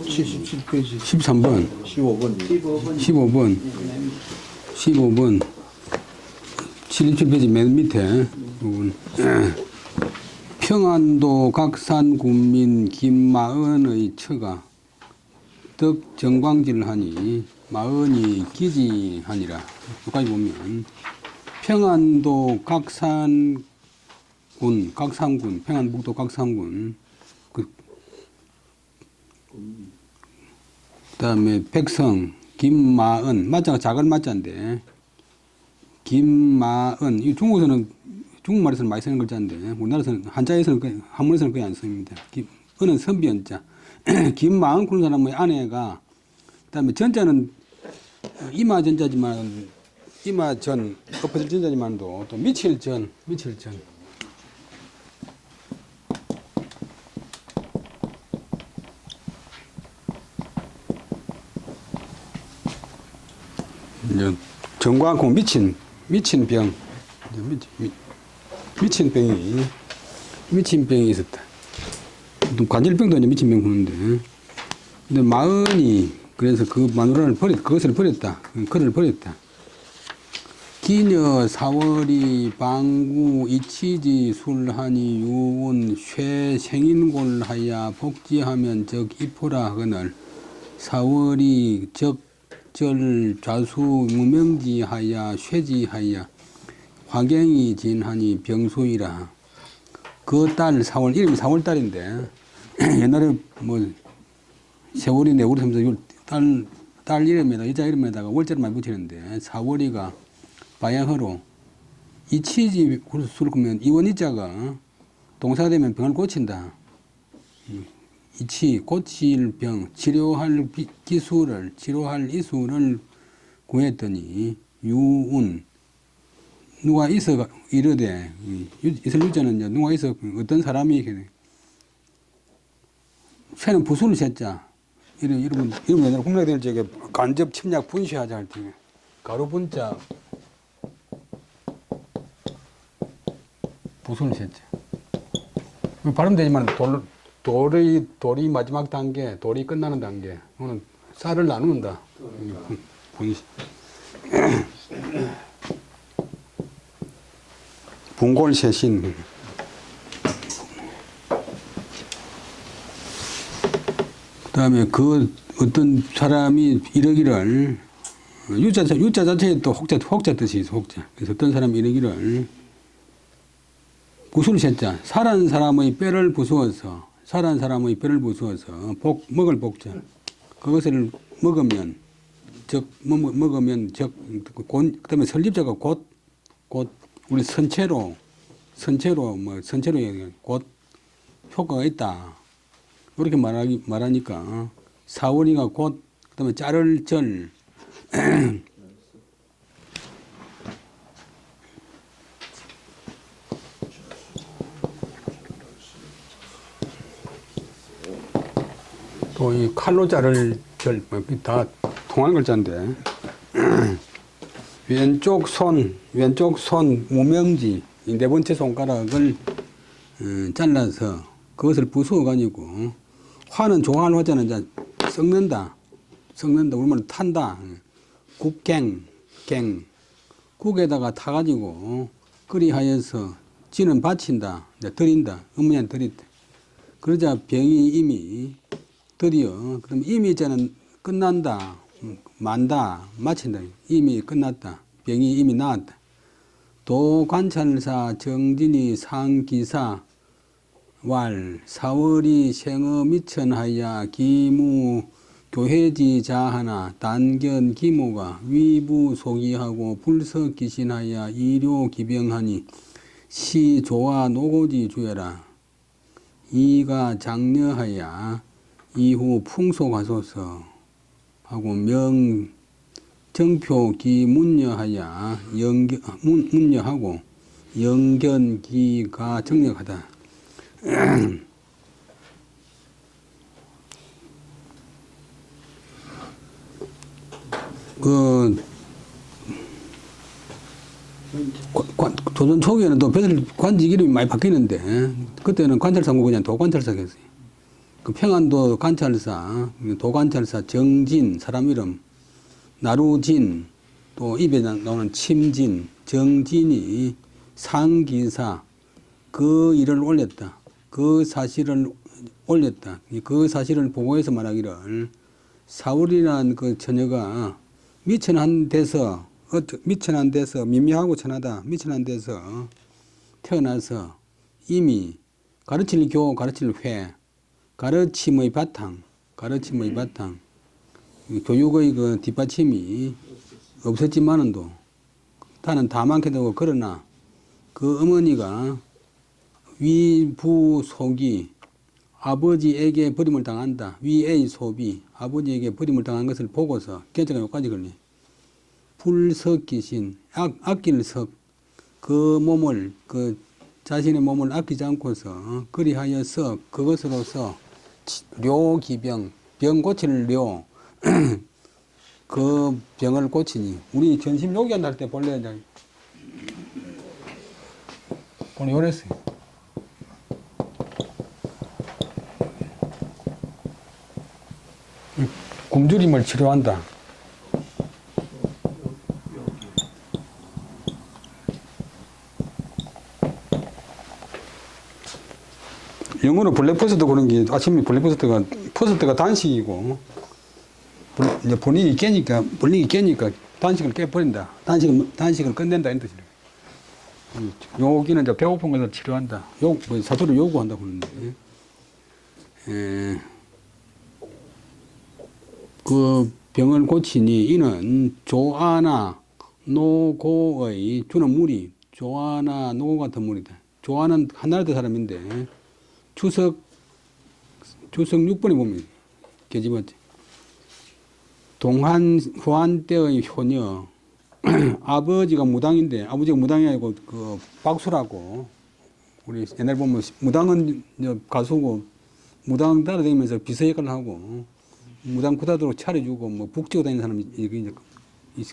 77페이지 13번, 15번 15번, 15번, 77페이지 맨 밑에 부분. 평안도 각산군민 김마은의 처가 덕정광질하니 마은이 기지하니라. 여기까지 보면 평안도 각산군, 평안북도 각산군, 그다음에 백성 김마은, 맞자가 작은 맞자인데 김마은, 이 중국말에서는 많이 쓰는 글자인데 우리나라에서는 한자에서는 한문에서는 거의 안 씁니다. 은은 선비연자. 김마은 그런 사람의 아내가, 그다음에 전자는 이마전자지만 이마전 엎어질 전자지만도 또 미칠전. 이제 정광고 미친 병, 미친 병이 있었다. 관절병도 이제 미친 병 보는데, 근데 마은이 그래서 그 마누라를 그것을 버렸다. 그를 버렸다. 기녀 사월이 방구 이치지 술하니 유운 쇠 생인골하야 복지하면 적 이포라 하거늘 사월이 적절 좌수 무명지하야 쇠지하야 화경이 진하니 병수이라. 그 딸 사월, 이름이 사월달인데 옛날에 뭐 세월이 내월이 하면서 딸 이름에다가 여자 이름에다가 월자를 많이 붙이는데 사월이가 바야흐로 이치지 술을 끄면 이원이자가 동사가 되면 병을 고친다. 이치 고칠 병, 치료할 기술을, 치료할 이술을 구했더니 유운, 누가 있어 이르되, 있을 유자는 누가 있어 어떤 사람이 쇠는 부수를 셌자. 이러면 옛날에 공략될 적에 간접 침략 분시하자 할 때 가로 분자 부수를 셌자. 발음되지만 돌이 마지막 단계, 돌이 끝나는 단계. 오늘 쌀을 나누는다. 분골쇄신. 그 다음에 그 어떤 사람이 이러기를, 유자 자체에 또 혹자 뜻이 있어, 혹자. 그래서 어떤 사람이 이러기를, 구술 셋자, 살한 사람의 뼈를 부수어서, 먹을 복자. 그것을 먹으면, 그 다음에 설립자가 곧, 우리 선체로 곧 효과가 있다. 그렇게 말하니까, 사월이가 곧, 그 다음에 자를 절, 또 이 칼로 자를 절, 다 통한 글자인데, 왼쪽 손 무명지, 네 번째 손가락을 잘라서 그것을 부수어가지고, 화는 좋아하는 화자는 이제 썩는다. 우리말로 탄다. 국갱, 국에다가 타가지고 그리하여서 지는 바친다. 드린다. 어머니한테 드린다. 그러자 병이 이미 드디어, 그럼 이미 자는 끝난다. 만다. 마친다. 이미 끝났다. 병이 이미 나았다. 도관찰사 정진이 상기사 왈 사월이 생어 미천하야 기무 교회지 자하나 단견 기모가 위부 소기하고 불석 기신하야 이료 기병하니 시 조화 노고지 주여라. 이가 장려하야 이후 풍속하소서 하고 명 정표 기문여하야 문여하고 영견기가 정력하다. 조선 초기에는 또 관직 이름이 많이 바뀌는데, 그때는 관찰사고 그냥 도관찰사였어요. 그 평안도 관찰사, 도관찰사 정진, 사람 이름, 나루진, 또 입에 나오는 침진, 정진이 상기사, 그 일을 올렸다. 그 사실을 올렸다. 그 사실을 보고해서 말하기를 사울이라는 그 처녀가 미천한 데서, 미미하고 천하다. 미천한 데서 태어나서 이미 가르칠 교, 가르칠 회, 가르침의 바탕, 교육의 그 뒷받침이 없었지만은도 다는 다만케도 그러나 그 어머니가 위부속이 아버지에게 버림을 당한다. 위의 소비 아버지에게 버림을 당한 것을 보고서 견제가 여기까지 걸리. 불석기신 아낄 그 몸을 그 자신의 몸을 아끼지 않고서 그리하여서 그것으로서 료기병 병 고칠 료 그 병을 고치니 우리 전심 요기한 할 때 본래 이제 본래 요랬어요. 굶주림을 치료한다. 영어로 블랙버스트 그런 게 아침에 퍼스트가 단식이고 이제 분위기 깨니까 단식을 깨버린다. 단식을 끝낸다 이런 뜻이래요. 여기는 이제 배고픈 것을 치료한다. 사도를 요구한다고 하는데 그 병을 고치니 이는 조아나 노고의 주는 무리 조아나 노고 같은 무리다. 조아는 한나라대 사람인데 추석 6번에 보면 계집었지. 동한 후한 때의 효녀 아버지가 무당인데 아버지가 무당이 아니고 그 박수라고 우리 옛날 보면 무당은 가수고 무당 따라다니면서 비서 역할을 하고 무당 구다도로 차려주고 뭐 북지고 다니는 사람이 이제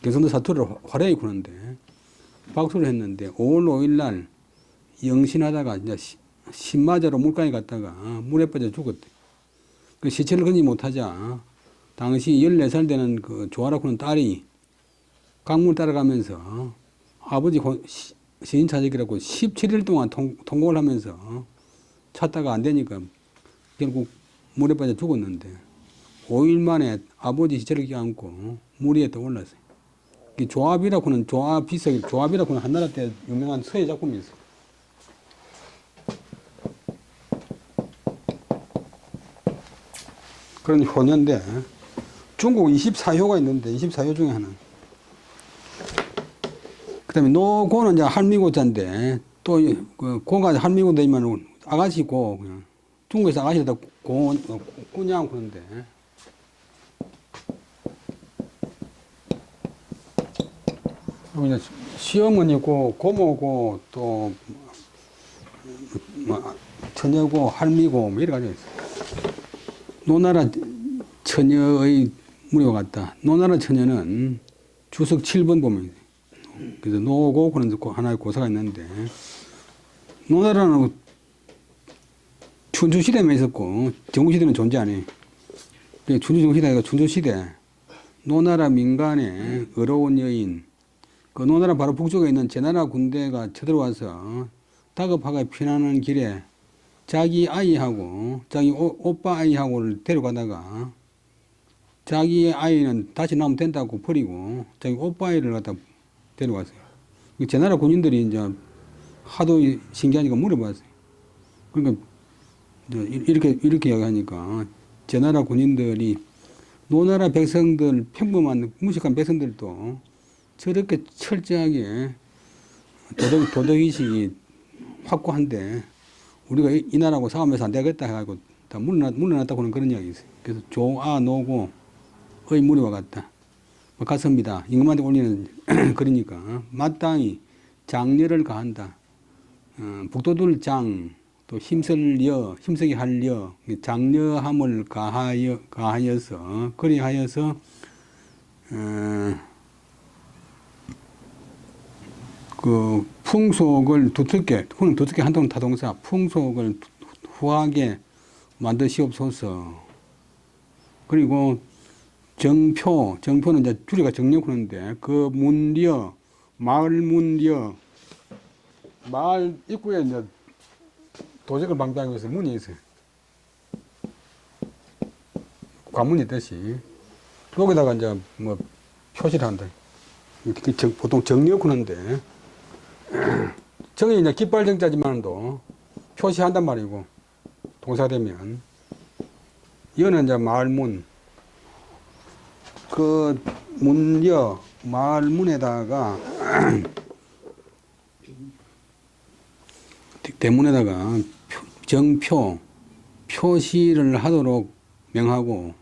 경상도 사투리를 화려하게 구는데 박수를 했는데 5월 5일 날 영신하다가 이제 신마저로 물가에 갔다가 물에 빠져 죽었대. 그 시체를 건지 못하자 당시 14살 되는 그 조아라고 하는 딸이 강물 따라가면서 아버지 시인차적이라고 17일 동안 통곡을 하면서 찾다가 안 되니까 결국 물에 빠져 죽었는데 5일 만에 아버지 시체를 껴안고 물 위에 떠올랐어요. 조합이라고 하는 조합이라고 하는 한나라 때 유명한 서예 작품이 있어요. 그런 효녀인데 중국 24효가 있는데 24효 중에 하나. 그 다음에 노고는 이제 할미고자인데 또 그 고가 할미고 되면 아가씨고 그냥 중국에서 아가씨다 꾸냥 그런데 그리고 이제 시어머니고 고모고 또 뭐 처녀고 할미고 뭐 이래 가지고 있어요. 노나라 처녀의 무리와 같다. 노나라 처녀는 주석 7번 보면 그래서 노고 그런 하나의 고사가 있는데 노나라는 춘추시대만 있었고 정구시대는 존재 안 해. 춘추정시대가 춘추시대 노나라 민간의 어려운 여인 그 노나라 바로 북쪽에 있는 제나라 군대가 쳐들어와서 다급하게 피난하는 길에 자기 아이하고 자기 오빠 아이하고를 데려가다가 자기의 아이는 다시 나오면 된다고 버리고 자기 오빠 아이를 갖다 데려갔어요. 제나라 군인들이 이제 하도 신기하니까 물어봤어요. 그러니까 이렇게 이야기하니까 제나라 군인들이 노나라 백성들 평범한 무식한 백성들도 저렇게 철저하게 도덕의식이 확고한데 우리가 이 나라하고 싸우면서 안 되겠다 해가지고 다 물러났다고 하는 그런 이야기 있어요. 그래서 조아 노고의 무리와 같다. 같습니다. 임금한테 올리는 그러니까 마땅히 장려를 가한다. 북도들 장, 또 힘쓰기 하려 장려함을 가하여서 그리하여서 그 풍속을 두텁게 한동 타동사 풍속을 후하게 만드시옵소서. 그리고 정표는 이제 줄이가 정력하는데, 그 문려, 마을 문려, 마을 입구에 이제 도적을 방지하기 위해서 문이 있어요. 관문이 있듯이. 여기다가 이제 뭐 표시를 한다. 보통 정력하는데, 정이 이제 깃발 정자지만도 표시한단 말이고, 동사되면. 이거는 이제 마을문. 그 문여, 마을문에다가, 대문에다가 정표, 표시를 하도록 명하고,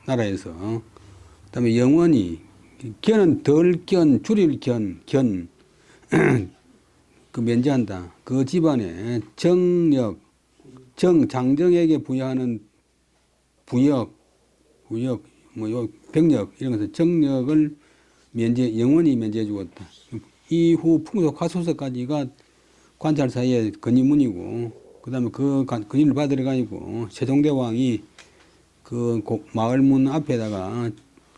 나라에서. 그 다음에 영원히, 견은 덜 견, 줄일 견, 그 면제한다. 그 집안에 정력, 장정에게 부여하는 부역, 병력, 이런 것을 정력을 영원히 면제해 주었다. 이후 풍속 하소서까지가 관찰사의 건의문이고, 그 다음에 그 건의를 받으러가지고 세종대왕이 그 마을문 앞에다가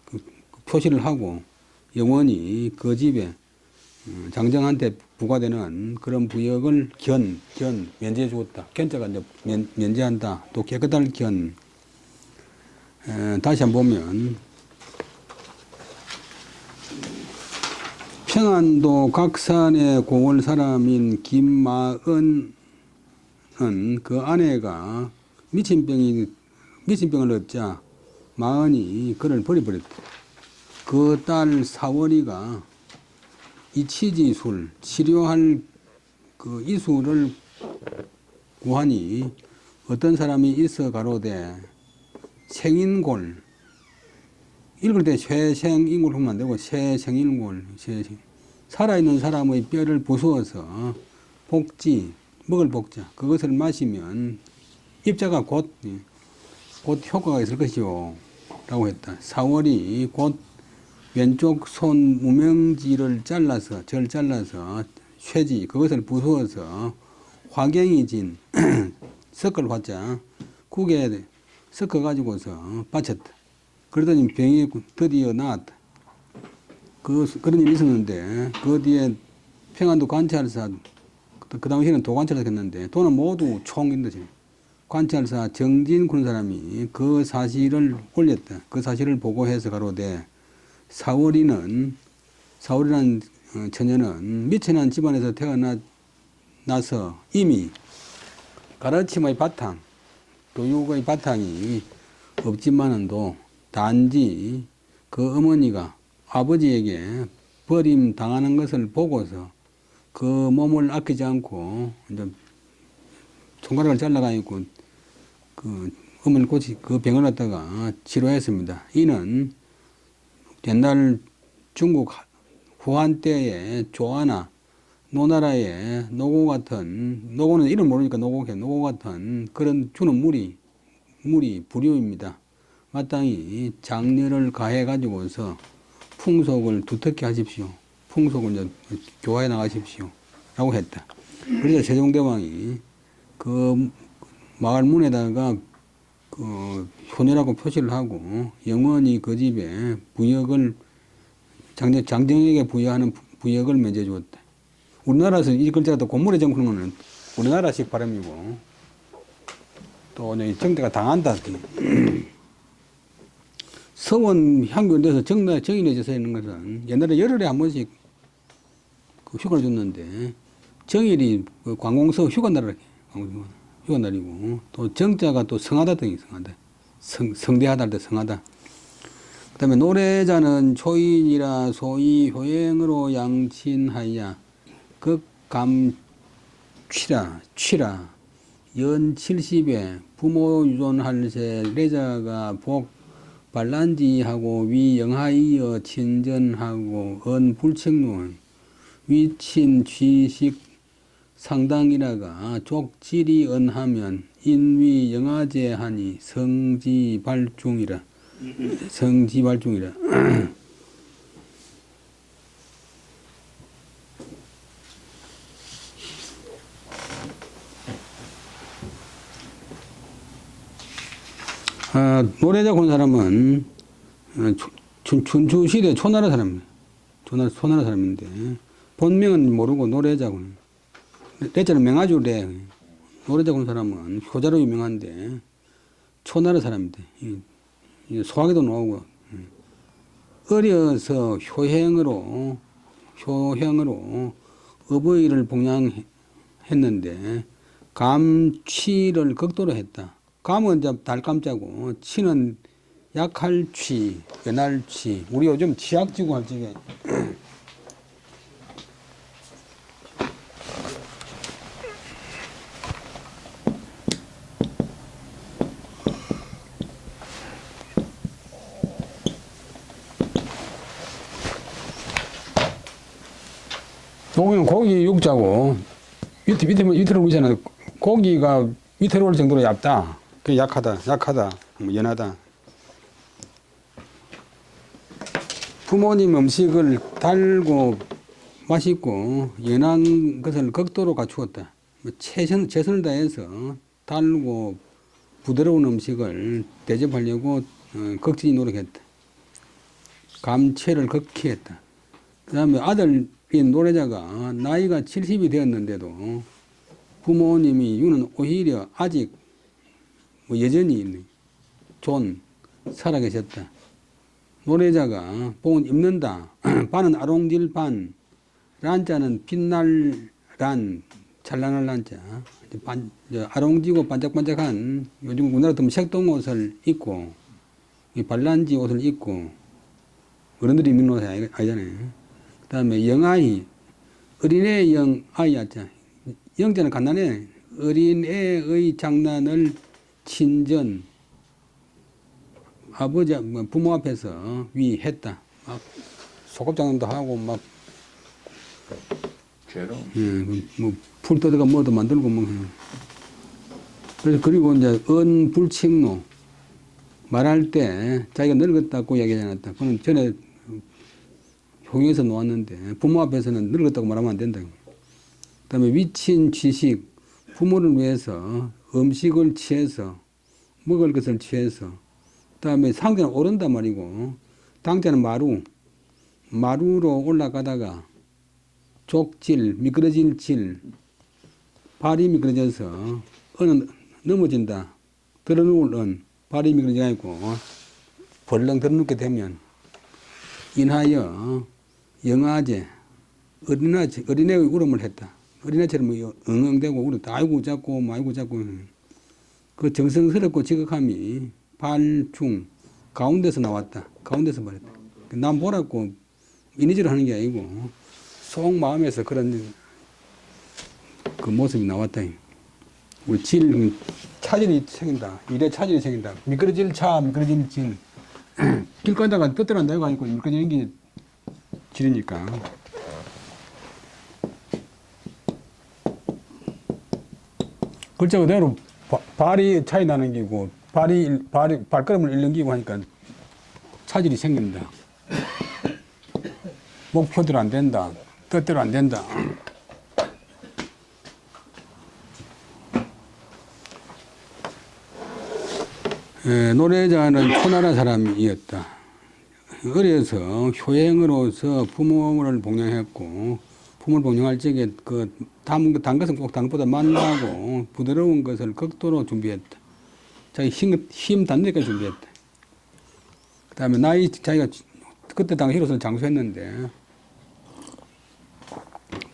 그 표시를 하고, 영원히 그 집에 장정한테 부과되는 그런 부역을 면제해 주었다. 견자가 이제 면제한다. 또 깨끗할 견. 다시 한번 보면, 평안도 각산의 고을 사람인 김마은은 그 아내가 미친병을 얻자 마은이 그를 버려버렸다. 그 딸 사월이가 이치지술, 치료할 그 이술을 구하니 어떤 사람이 있어 가로되 생인골, 읽을 때 쇠생인골 하면 안 되고 쇠생인골, 살아있는 사람의 뼈를 부수어서 먹을 복자, 그것을 마시면 입자가 곧 효과가 있을 것이요 라고 했다. 사월이 곧 왼쪽 손 무명지를 잘라서 쇠지, 그것을 부수어서 화경이 진 섞을 화자 국에 섞어가지고서 바쳤다. 그러더니 병이 드디어 나았다. 그런 일이 있었는데, 그 뒤에 평안도 관찰사, 그 당시에는 도관찰사 했는데, 도는 모두 총인데, 관찰사 정진 그런 사람이 그 사실을 올렸다. 그 사실을 보고해서 가로되, 사월이라는 처녀는 미천한 집안에서 태어나서 이미 가르침의 바탕, 교육의 바탕이 없지만은도 단지 그 어머니가 아버지에게 버림 당하는 것을 보고서 그 몸을 아끼지 않고 이제 손가락을 잘라가지고 그 어머니 그 병을 갖다가 치료했습니다. 이는 옛날 중국 후한 때의 조아나 노나라의 노고 같은, 노고는 이름 모르니까 노고 같은 그런 주는 물이 부류입니다. 마땅히 장려를 가해 가지고서 풍속을 두텁게 하십시오. 풍속을 이제 교화해 나가십시오. 라고 했다. 그래서 세종대왕이 그 마을 문에다가 그 효녀라고 표시를 하고 영원히 그 집에 부역을 장정에게 부여하는 부역을 맺어 주었다. 우리나라에서 이 글자가 또 곤물의 정품은 우리나라식 발음이고 또 정대가 당한다. 서원 향교에서 정인해져서 있는 것은 옛날에 열흘에 한 번씩 그 휴가를 줬는데 정일이 그 관공서 휴가날이고 또 정자가 또 성하다 등이 성하다. 성대하다 할 때 성하다. 그 다음에 노래자는 초인이라 소위 효행으로 양친하여 극감 취라 연 70에 부모 유존할세 레자가 복 반란지하고 위 영하이어 친전하고 언 불책론 위친 취식 상당이라가 족질이 언하면 인위 영하제하니 성지발중이라. 노래자 본 사람은 춘추시대 초나라 사람이에요. 초나라 사람인데 본명은 모르고 노래자군. 레자는 명아주래. 노래자 본 사람은 효자로 유명한데 초나라 사람인데 소화기도 나오고 어려서 효행으로 어버이를 봉양했는데 감취를 극도로 했다. 감은 이제 달감자고 취는 약할취, 연할취. 우리 요즘 치약지구 할 적에 고기는 고기 육자고 밑으로 보이잖아요. 고기가 밑으로 올 정도로 얇다. 그 약하다, 뭐 연하다. 부모님 음식을 달고 맛있고 연한 것을 극도로 갖추었다. 최선을 다해서 달고 부드러운 음식을 대접하려고 극진히 노력했다. 감취를 극히 했다. 그 다음에 아들인 노래자가 나이가 70이 되었는데도 부모님이 유는 오히려 아직 여전히 살아계셨다. 노래자가 봉은 입는다. 반은 아롱질 반, 란자는 빛날 란, 찬란할 란자. 아롱지고 반짝반짝한 요즘 우리나라 같으면 색동 옷을 입고 발란지 옷을 입고 어른들이 입는 옷이 아니잖아요. 그 다음에 영아이, 어린애 영아이였자. 영자는 간단해. 어린애의 장난을 친전, 아버지, 부모 앞에서 위했다. 막 소꿉장난도 하고 막 풀 뜯어가 뭐도 만들고 뭐. 그래서 그리고 이제 언불칭노 말할 때 자기가 늙었다고 이야기하지 않았다. 그건 전에 효경에서 놓았는데 부모 앞에서는 늙었다고 말하면 안 된다. 그다음에 위친 취식, 부모를 위해서 음식을 취해서 먹을 것을 취해서. 그다음에 상자는 오른단 말이고 당자는 마루로 올라가다가 족질, 미끄러질 질, 발이 미끄러져서 언은 넘어진다. 들어누울 언, 발이 미끄러져 있고 벌렁 들어눕게 되면 인하여 영아제, 어린애의 울음을 했다. 어린애처럼 엉엉대고 울었다. 아이고 자꾸 아이고 자꾸. 그 정성스럽고 지극함이 발중 가운데서 나왔다. 가운데서 말했다. 남 보라고 이니지로 하는 게 아니고 속 마음에서 그런 그 모습이 나왔다. 우리 차질이 생긴다. 일에 차질이 생긴다. 미끄러질 질. 길 가다가 떠들어간다 이거 아니고 미끄러지는 게 질이니까. 글자 그대로 발이 차이 나는 게고 발걸음을 일렁기고 하니까 차질이 생긴다. 목표대로 안 된다. 뜻대로 안 된다. 노래자는 초나라 사람이었다. 어려서 효행으로서 부모를 봉양했고 부모를 봉양할 적에 단 것은 꼭 단 것보다 만나고 부드러운 것을 극도로 준비했다. 자기 힘 닿는 데까지 준비했다. 그 다음에 나이 자기가 그때 당시 히로스는 장수했는데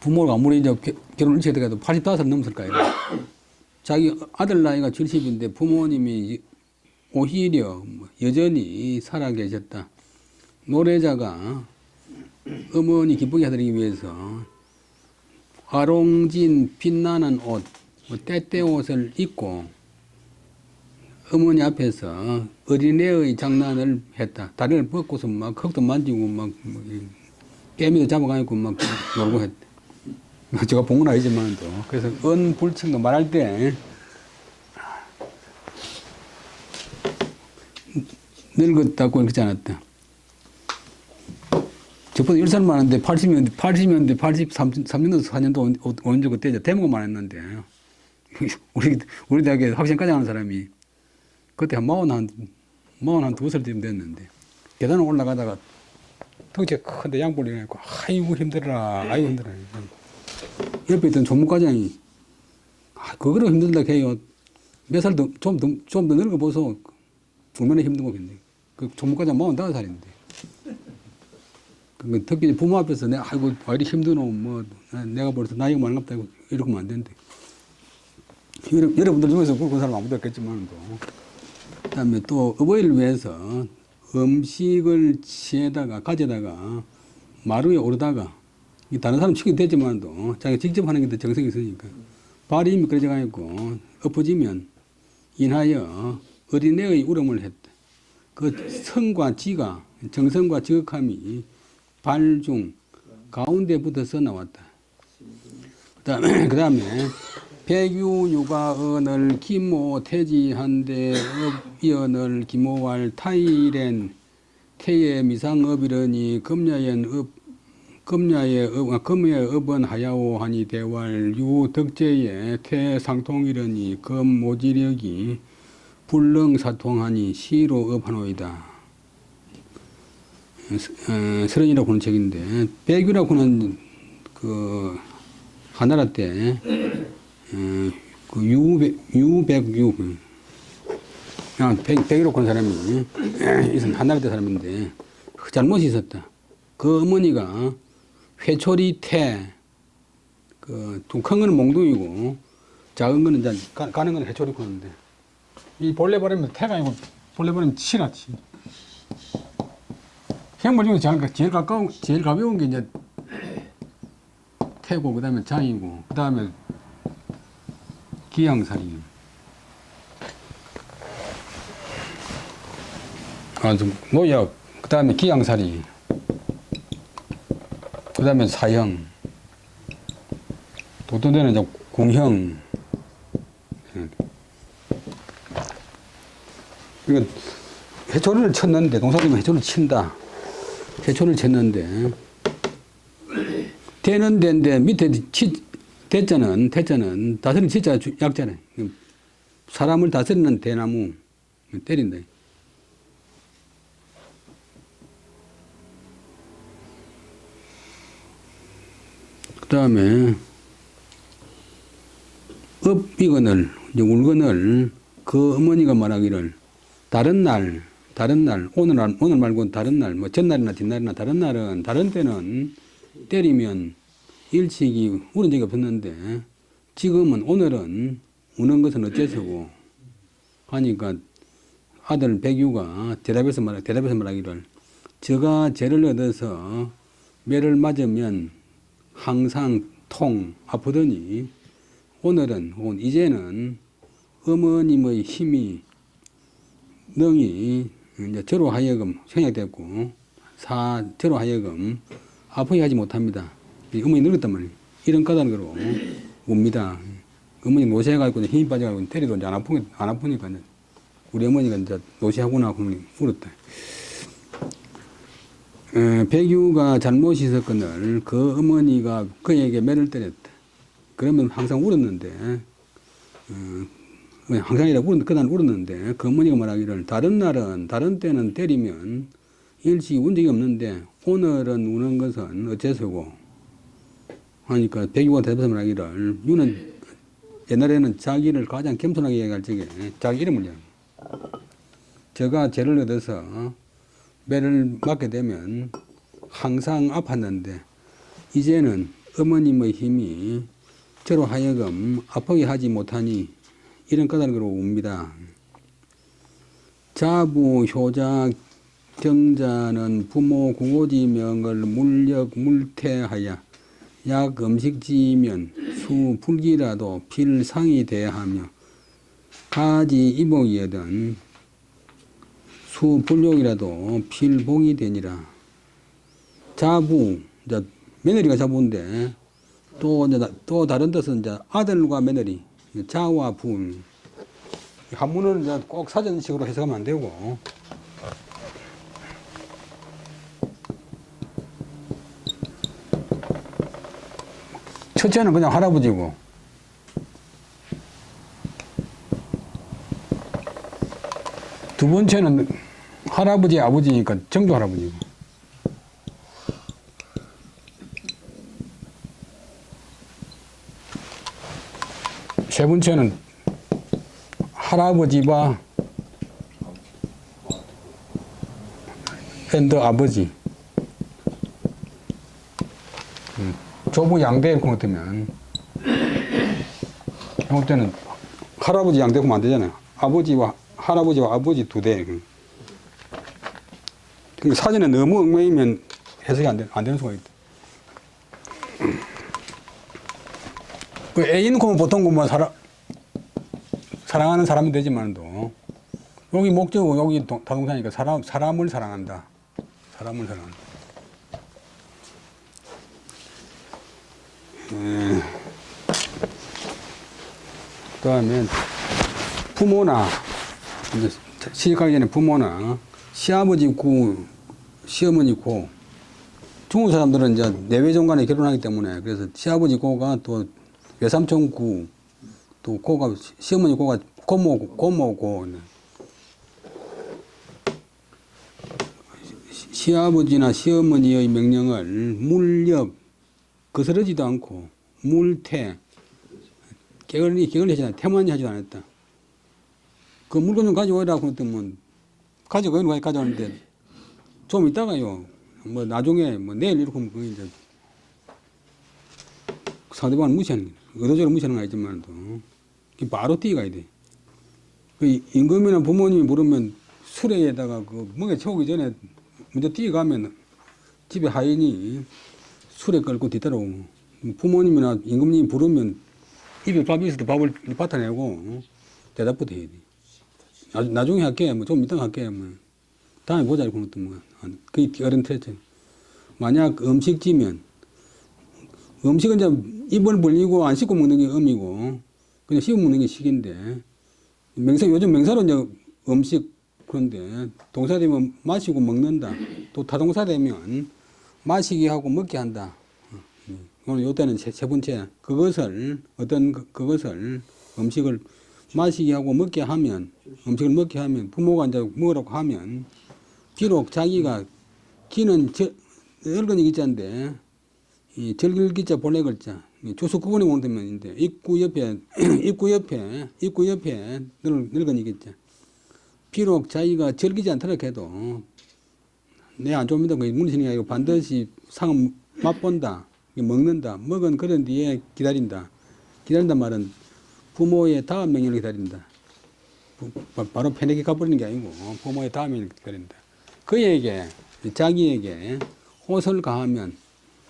부모가 아무리 이제 결혼을 일찍 해도 85살 넘었을 거예요. 자기 아들 나이가 70인데 부모님이 오히려 여전히 살아계셨다. 노래자가 어머니 기쁘게 해드리기 위해서 아롱진 빛나는 옷, 때때 옷을 입고 어머니 앞에서 어린애의 장난을 했다. 다리를 뻗고서 막 흙도 만지고 막 깨미도 잡아가지고 막 놀고 했다. 제가 본 건 아니지만도. 그래서 언불칭도 말할 때 늙었다고 그러지 않았다. 저보다 10살 많은데 80년대, 83년도, 4년도, 5년도 그때 대목만 했는데, 우리 대학에 학생까지 하는 사람이 그때 한 42살쯤 됐는데, 계단을 올라가다가 덩치가 큰데 양볼이 해갖고, 아이고 힘들어라, 아이고 힘들어라. 옆에 있던 조무과장이, 그거로 힘들다 해요. 몇 살 더, 좀 더 늙어보소. 얼마나 힘든 거겠네. 그 조무과장 45살인데. 특히 부모 앞에서 내가, 아이고, 왜 이렇게 힘드노, 뭐, 내가 벌써 나이가 많이 남다, 이러면 안 된대. 여러분들 중에서 그런 사람 아무도 없겠지만, 그 다음에 또 어버이를 위해서 음식을 가져다가 마루 위에 오르다가, 다른 사람 치기도 되지만도 자기가 직접 하는 게 더 정성이 있으니까 발이 이미 끌어져가 있고 엎어지면 인하여 어린애의 울음을 했다. 그 성과 지가, 정성과 지극함이 발 중 가운데 붙어서 나왔다. 그 다음에 백유 육아 언을 기모 태지한데 업이언을 기모할 타이렌 태의 미상업이러니 금야의 업은 하야오 하니 대왈 유덕제의 태상통이러니 금모지력이 불능사통하니 시로 업하노이다. 서른이라고 하는 책인데, 백유라고는 그 하나라 때 그 유백유 백유라고 하는 사람이 한나라 때 사람인데 그 잘못이 있었다. 그 어머니가 회초리 태, 좀 큰 거는 몽둥이고 작은 거는 이제 가는 거는 회초리 코는데, 이 본래 버리면 태가 아니고 본래 버리면 치라 치. 생물 중에 제일 가벼운 게 이제 태고, 그 다음에 장이고, 그 다음에 기양살이. 좀 노약, 그 다음에 기양살이, 그 다음에 사형, 도토대는 이제 공형. 그러니까 해초리를 쳤는데, 동사님은 해초리를 친다. 해초리를 쳤는데, 대는 대인데 밑에 대자는 다스리는 진짜 약자네. 사람을 다스리는 대나무 때린다. 그 다음에 업이거늘, 울거늘, 그 어머니가 말하기를 다른 날, 오늘 말고 다른 날, 뭐 전날이나 뒷날이나 다른 때는 때리면 일찍이 우는 적이 없었는데, 지금은 오늘은 우는 것은 어째서고 하니까 아들 백유가 대답해서 말하기를 저가 죄를 얻어서 매를 맞으면 항상 아프더니 오늘은 혹은 이제는 어머님의 힘이 능히 이제 저로 하여금 생략됐고 저로 하여금 아프게 하지 못합니다. 어머니 늙었단 말이에요. 이런 까닭으로 웁니다. 어머니 노쇠해가지고 힘이 빠져가지고 때려도 이제 안 아프니까 우리 어머니가 이제 노쇠하구나 하고 울었다. 백유가 잘못이 있었거늘 그 어머니가 그에게 매를 때렸다. 그러면 항상 울었는데, 항상이라고 그날 울었는데, 그 어머니가 말하기를 다른 때는 때리면 일찍 운 적이 없는데 오늘은 우는 것은 어째서고 하니까 백유가 대답해서 말하기를 유는 옛날에는 자기를 가장 겸손하게 얘기할 적에 자기 이름을 얘기합니다. 저가 죄를 얻어서 매를 맞게 되면 항상 아팠는데 이제는 어머님의 힘이 저로 하여금 아프게 하지 못하니 이런 까닭으로 웁니다. 자부 효자 경자는 부모 구고지명을 물태하여 약 음식지면 수 불기라도 필상이 대하며 가지 이복이여든 수 불욕이라도 필복이 되니라. 자부, 이제 며느리가 자부인데 또 다른 뜻은 이제 아들과 며느리, 자와 부. 한문을 이제 꼭 사전식으로 해석하면 안 되고. 첫째는 그냥 할아버지고, 두 번째는 할아버지, 아버지니까 정조 할아버지고. 세 번째는 할아버지와 앤더 아버지. 조부 양대 그런 것 때면 그럴 때는 할아버지 양대 그러면 안 되잖아요. 아버지와 할아버지와 아버지 두 대. 그러니까 사전에 너무 얽매이면 해석이 안 되는 수가 있다. 그 애인 그러면 보통 그뭐 사랑하는 사람이 되지만도 여기 목적어 여기 다동사니까 사람을 사랑한다. 사람을 사랑한다. 그 다음에 부모나 이제 시집가기 전에 부모나 시아버지 구 시어머니 고 중국 사람들은 이제 내외종간에 결혼하기 때문에 그래서 시아버지 고가 또 외삼촌 구 또 고가 시어머니 고가 고모고 시아버지나 시어머니의 명령을 물렵 거스르지도 않고 물태 게을리 하지 태만히 하지도 않았다. 그 물건 좀 가져오라고 했더니 가져오는데 좀 있다가요 뭐 나중에 뭐 내일 이렇게 하면 그게 이제 상대방을 무시하는 거예요. 의도적으로 무시하는 거 아니지만도 바로 뛰어가야 돼. 그 임금이나 부모님이 부르면 수레에다가 그 멍에 채우기 전에 먼저 뛰어가면 집에 하인이 수레 끌고 뒤따라오고 부모님이나 임금님이 부르면 입에 밥이 있어도 밥을 받아내고 대답부터 해야 돼. 나중에 할게 뭐 좀 이따가 할게 뭐 다음에 보자 이렇게 뭐 그게 어른 태세. 만약 음식지면 음식은 이제 입을 벌리고 안 씻고 먹는 게 음이고 그냥 씹어 먹는 게 식인데 요즘 명사로 이제 음식 그런데 동사 되면 마시고 먹는다. 또 타동사 되면 마시게 하고 먹게 한다. 오늘 요때는 세 번째 그것을 음식을 마시게 하고 먹게 하면 음식을 먹게 하면 부모가 이제 먹으라고 하면 비록 자기가 기는 늙은이 기자인데 이 절길 기자 본래 글자 조수 구분에 온다면인데 입구 옆에 늙은이 기자 비록 자기가 절기지 않도록 해도 내 안 줍니다. 그 문신이 아니고 반드시 상을 맛본다. 먹는다. 먹은 그런 뒤에 기다린다. 기다린단 말은 부모의 다음 명령을 기다린다. 바로 패내기 가버리는 게 아니고 부모의 다음 명령을 기다린다. 그에게 자기에게 옷을 가하면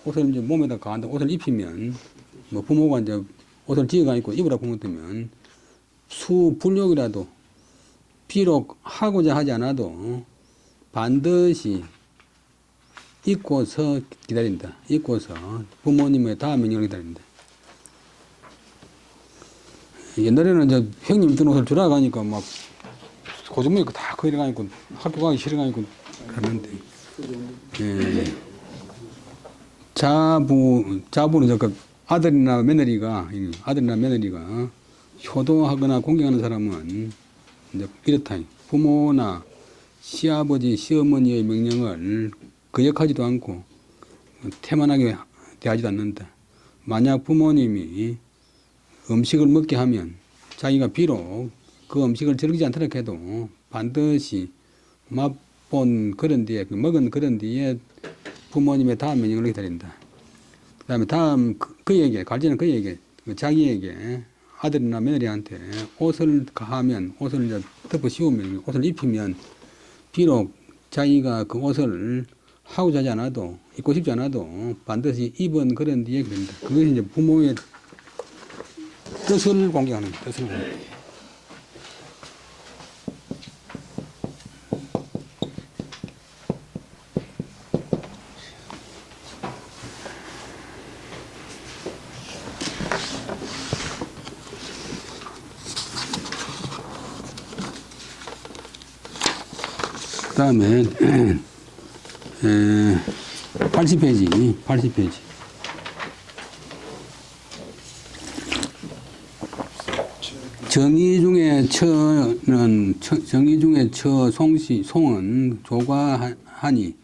옷을 이제 몸에다 가한다. 옷을 입히면 뭐 부모가 이제 옷을 지어가 있고 입으라고 하면 수불욕이라도 비록 하고자 하지 않아도 반드시 입고서 기다린다. 입고서 부모님의 다음 명령을 기다린다. 옛날에는 이제 형님 입던 옷을 주라 가니까 막 고정문이 다 거기를 가니까 학교 가기 싫어 가니까 그랬는데. 예. 자부는 이제 그 아들이나 며느리가 효도하거나 공경하는 사람은 이제 이렇다. 부모나 시아버지, 시어머니의 명령을 거역하지도 않고 태만하게 대하지도 않는다. 만약 부모님이 음식을 먹게 하면 자기가 비록 그 음식을 즐기지 않도록 해도 반드시 맛본 그런 뒤에 먹은 그런 뒤에 부모님의 다음 명령을 기다린다. 그 다음에 다음 그에게 가르치는 그에게 자기에게 아들이나 며느리한테 옷을 가하면 옷을 이제 덮어 씌우면 옷을 입히면 비록 자기가 그 옷을 하고자 하지 않아도 입고 싶지 않아도 반드시 입은 그런 뒤에 그런다. 그것이 이제 부모의 뜻을 공개하는 거예요. 뜻을 공개. 그 다음에 80페이지. 정의 중에 정의 중에 송은 조과하니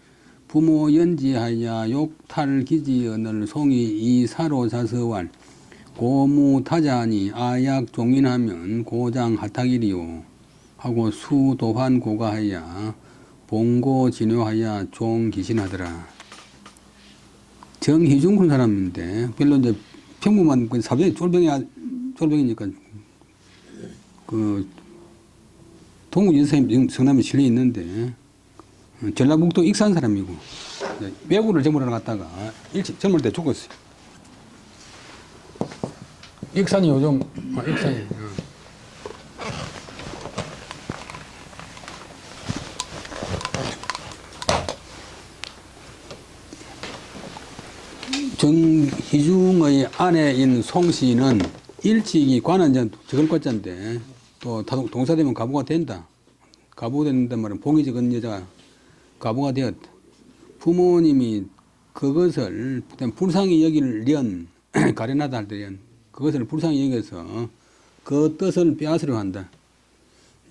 부모 연지하야 욕탈 기지언을 송이 이사로 자서왈 고무타자니 아약 종인하면 고장 하탁이리요 하고 수도환 고가하야 봉고 진효하야 종기신하더라. 정희중 그런 사람인데 별로 이제 평범한 사병이 쫄병이니까 그 동국 여사님 성남에 실려 있는데 전라북도 익산 사람이고 외구를 전문으로 갔다가 일찍 젊을 때 죽었어요. 익산이 요즘 익산이 정희중의 아내인 송씨는 일찍이 관원전 적을과자인데 또 동사되면 가부가 된다. 가부가 된단 말은 봉이 적은 여자가 가부가 되었다. 부모님이 그것을 불쌍히 여길 련 가련하다 할 때 그것을 불쌍히 여겨서 그 뜻을 빼앗으려 한다.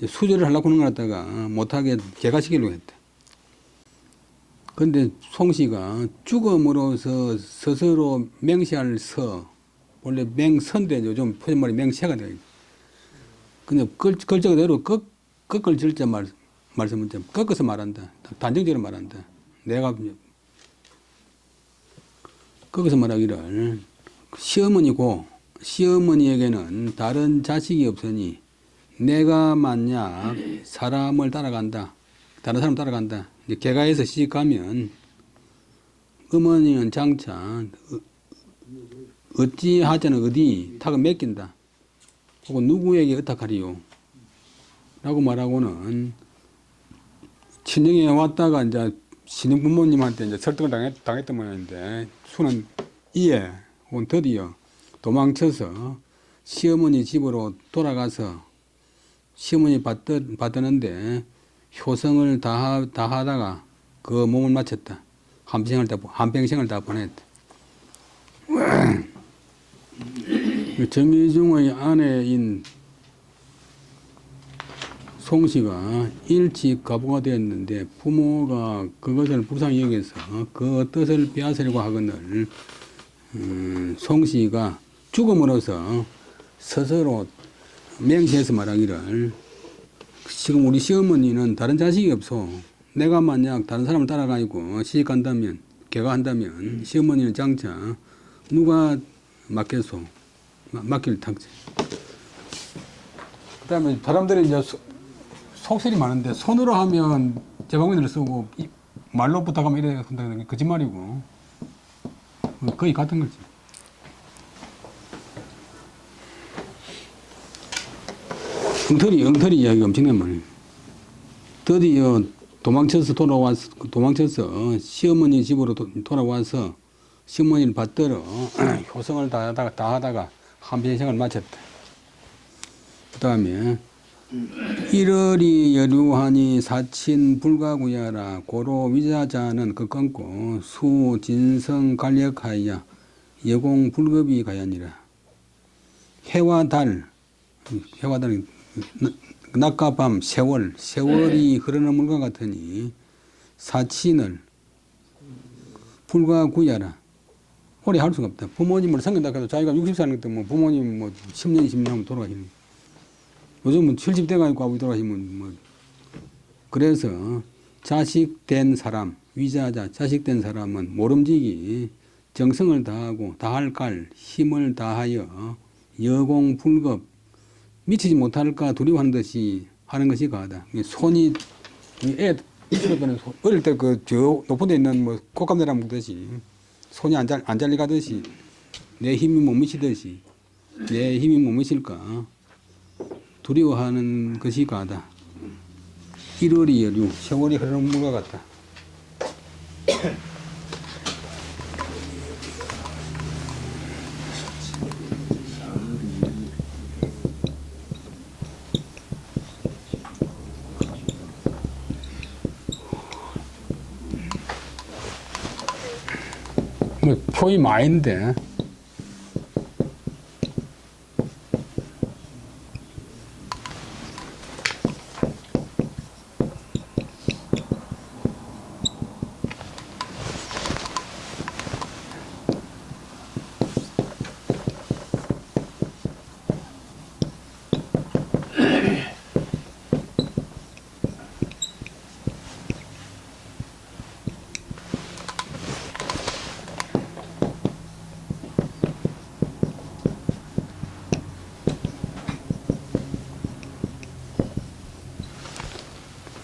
수절을 하려고 하는 걸 갖다가 못하게 개가시키려고 했다. 그런데 송씨가 죽음으로서 스스로 맹세할 서, 원래 맹선데 요즘 표준말이 맹세가 돼요. 근데 글자대로 꺾을 절자 말씀은 좀 꺾어서 말한다. 단정적으로 말한다. 내가 꺾어서 말하기를 시어머니에게는 다른 자식이 없으니 내가 만약 사람을 따라간다. 다른 사람 따라간다. 이제 개가에서 시집가면 어머니는 장차 어찌하자는 어디 탁을 맡긴다. 혹은 누구에게 의탁하리요. 라고 말하고는 친정에 왔다가 이제 신영 부모님한테 이제 설득을 당했던 모양인데 수는 이에 혹은 드디어 도망쳐서 시어머니 집으로 돌아가서 시어머니 받드는데 효성을 다하다가 그 몸을 마쳤다. 한평생을 다 보냈다. 정의중의 아내인 송씨가 일찍 가부가 되었는데 부모가 그것을 불쌍히 여겨서 그 뜻을 빼앗으려고 하거늘 송씨가 죽음으로써 스스로 맹세해서 말하기를 지금 우리 시어머니는 다른 자식이 없어. 내가 만약 다른 사람을 따라가고 시집간다면 개가한다면 시어머니는 장차 누가 맡겠소? 맡길 탁지. 그 다음에 사람들이 이제 속설이 많은데 손으로 하면 제방문을 쓰고 말로 부탁하면 이래 한다는 게 거짓말이고 거의 같은 거지. 엉터리 이야기가 엄청난 말이에요. 드디어 도망쳐서 시어머니 집으로 돌아와서 시어머니를 받들어 효성을 다하다가 한평생을 마쳤다. 그 다음에 일월이 여류하니 사친 불가구야라 고로 위자자는 그 끊고 수 진성 간력하여 여공 불급이 가야니라. 해와 달은 낮과 밤 세월이 흐르는 물과 같으니 사친을 불가구야라. 오래 할 수가 없다. 부모님을 섬긴다 해도 자기가 60살인 것도 뭐 부모님 뭐 10년, 20년 하면 돌아가시는 거예요. 요즘은 70대가 있고 아버지 돌아가시면 뭐. 그래서 자식된 사람, 위자자, 자식된 사람은 모름지기 정성을 다하고 다할 갈 힘을 다하여 여공불급 미치지 못할까 두려워하는 듯이 하는 것이 가하다. 손이 애 어릴 때 그 저 높은 데 있는 뭐 꽃감자랑 먹듯이 손이 안 잘려가듯이 내 힘이 못 미치듯이 내 힘이 못 미칠까 두려워하는 것이 가하다. 1월이 여류, 세월이 흐르는 물과 같다. 뭐 표이 많은데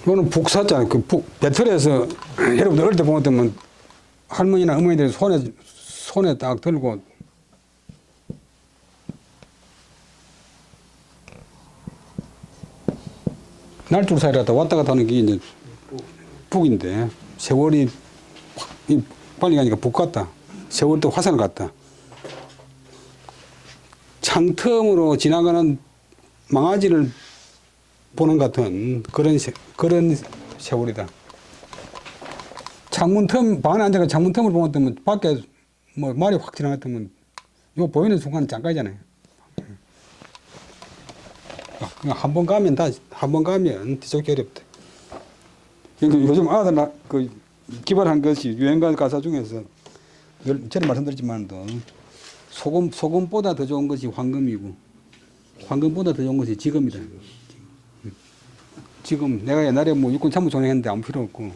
이거는 북사자, 배틀에서 여러분들 어릴 때 보면 할머니나 어머니들이 손에 딱 들고 날줄 사이라다 왔다 갔다 하는 게 이제 북인데, 세월이 빨리 가니까 북 같다. 세월도 화산 같다. 창틈으로 지나가는 망아지를 보는 같은 그런 세월이다. 창문 틈, 방 안에 앉아서 창문 틈을 보면 밖에 뭐 말이 확 지나갔다면 이거 보이는 순간 잠깐이잖아요. 한 번 가면 뒤쫓기 어렵다. 그러니까 요즘 아들 기발한 것이 유행가 가사 중에서 전에 말씀드렸지만도 소금보다 더 좋은 것이 황금이고 황금보다 더 좋은 것이 지금이다. 지금 내가 옛날에 뭐 육군 참모총장 했는데 아무 필요 없고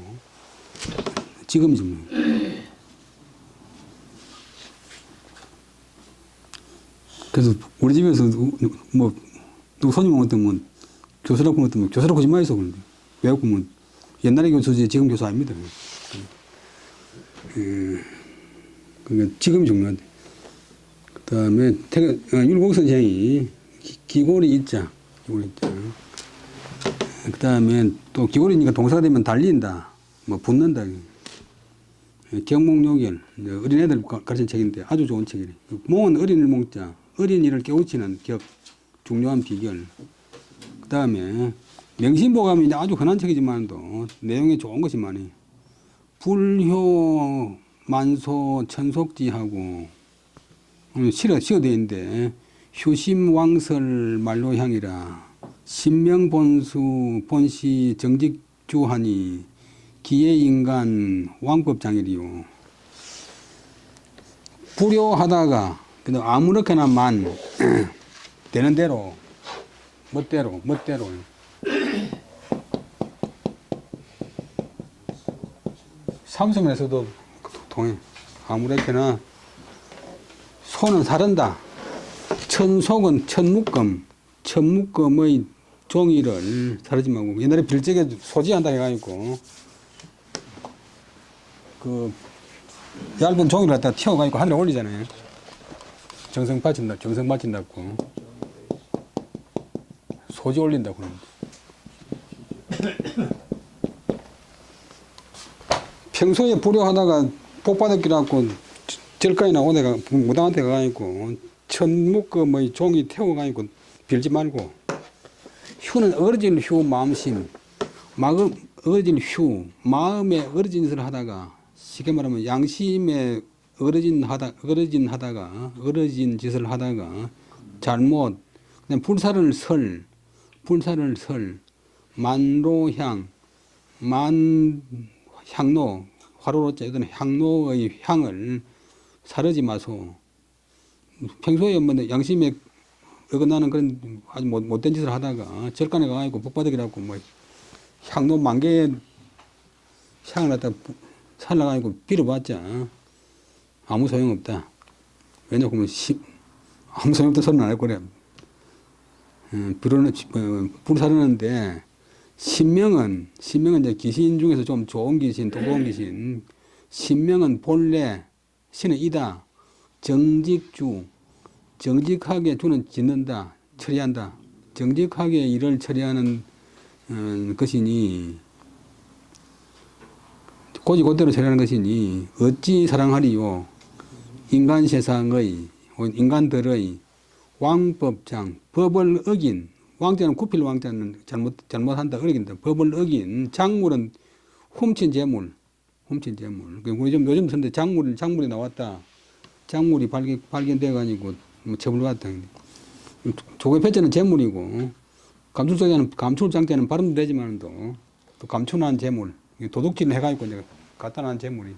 지금이지 뭐. 그래서 우리 집에서 뭐 누구 손님 오면 교수라고 하면 교수라고 하지 마이소 그런데 외국 보면 옛날에 교수지 지금 교수 아닙니다. 그러니까 지금이 중요한데. 그다음에 율곡 선생이 기골이 있자. 그다음에 또 기골이니까 동사가 되면 달린다, 뭐 붙는다. 경목요결 어린애들 가르친 책인데 아주 좋은 책이래. 몽은 어린이를 몽자, 어린이를 깨우치는 격, 중요한 비결. 그다음에 명심보감이 이제 아주 흔한 책이지만도 내용이 좋은 것이 많이. 불효 만소 천속지하고 시어 되어 있는데 효심왕설 말로향이라 신명본수 본시 정직주하니 기예인간 왕법장일이요. 불효하다가 아무렇게나 되는 대로 멋대로 삼성에서도 통해. 아무렇게나 소는 사른다. 천속은 천묶음의 종이를 사르지 말고. 옛날에 빌적에 소지한다 해가지고 그 얇은 종이를 갖다 튀어가지고 하늘에 올리잖아요. 정성 바친다고 소지 올린다고 그러는데. 평소에 불효하다가 복받았기라고 절간이나 오대가 무당한테 가가지고 천묶음의 종이 태워가지고 빌지 말고. 휴는 어르진 휴 마음심, 어르진 휴 마음에 어르진 짓을 하다가 쉽게 말하면 양심에 어르진 짓을 하다가 잘못 그냥 불사를 설 만로향 향로 화로로자 이건 향로의 향을 사르지 마소. 평소에 뭐 양심에 어긋나는 그런 아주 못된 짓을 하다가 절간에 가가지고 복바닥이라고 뭐 향로 만개의 향을 갖다 살라가지고 빌어봤자 아무 소용없다. 왜냐하면 아무 소용없다 소리는 안 할 거래. 불 사르는데 신명은 이제 귀신 중에서 좀 좋은 귀신, 도로운 귀신. 신명은 본래 신은 이다. 정직주, 정직하게 주는 짓는다, 처리한다. 정직하게 일을 처리하는 것이니 고지고대로 처리하는 것이니 어찌 사랑하리요. 인간 세상의 인간들의 왕법장 법을 어긴 왕자는 구필 왕자는 잘못한다 어긴다. 법을 어긴 작물은 훔친 재물. 우리 요즘 선데 작물이 나왔다. 작물이 발견돼 가지고 뭐 처벌받았다. 조개 폐자는 재물이고 감출장자는 발음도 되지만도 또 감춘한 재물, 도둑질을 해가지고 내가 갖다 놓은 재물이.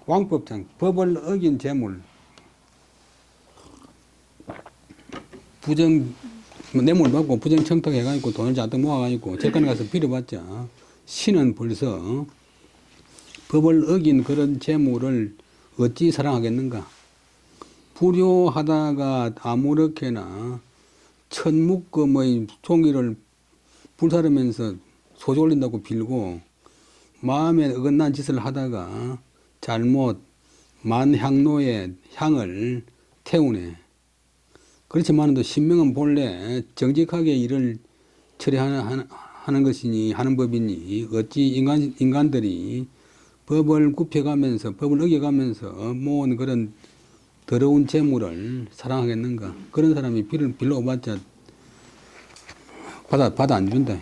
왕법장 법을 어긴 재물. 뇌물 받고 부정청탁 해가지고 돈을 잔뜩 모아가지고 절간에 가서 빌어봤자 신은 벌써 법을 어긴 그런 재물을 어찌 사랑하겠는가. 불효하다가 아무렇게나 천묶음의 종이를 불사르면서 소주 올린다고 빌고 마음에 어긋난 짓을 하다가 잘못 만향로에 향을 태우네. 그렇지만 또 신명은 본래 정직하게 일을 처리하는 것이니 하는 법이니 어찌 인간들이 법을 굽혀가면서 법을 어겨가면서 모은 그런 더러운 재물을 사랑하겠는가. 그런 사람이 빌러 오봤자 받아 안 준다.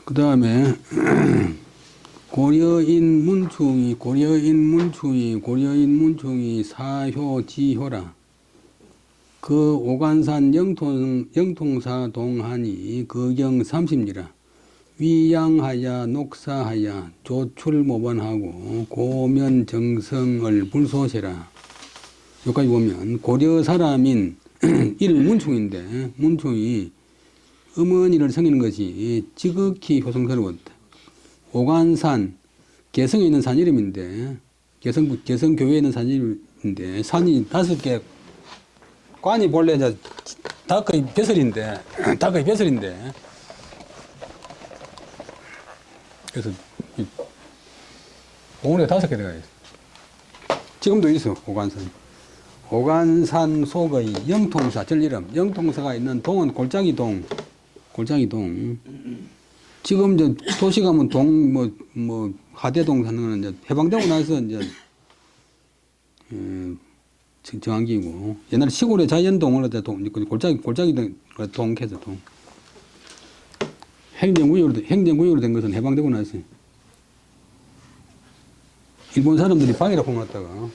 그 다음에 고려인 문충이 사효지효라. 그 오간산 영통사 동하니 거경 30리라. 위양하야 녹사하야 조출모반하고 고면정성을 불소세라. 여기까지 보면 고려 사람인 이름 문충인데 문충이 어머니를 섬기는 것이 지극히 효성스러웠다. 오간산 개성에 있는 산 이름인데 개성교회에 있는 산 이름인데 산이 5개 관이 본래 이제 다 거의 벼슬인데 그래서 봉우리가 5개 들어가 있어. 지금도 있어. 오간산 속의 영통사 전이름 영통사가 있는 동은 골짜기동. 지금 이제 도시 가면 하대동 사는 거는 이제 해방되고 나서 이제 정한기고 옛날에 시골에 자연동을 하다 골짜기동 해서 동. 행정구역으로 된 것은 해방되고 나서 일본 사람들이 방이라고 놨다가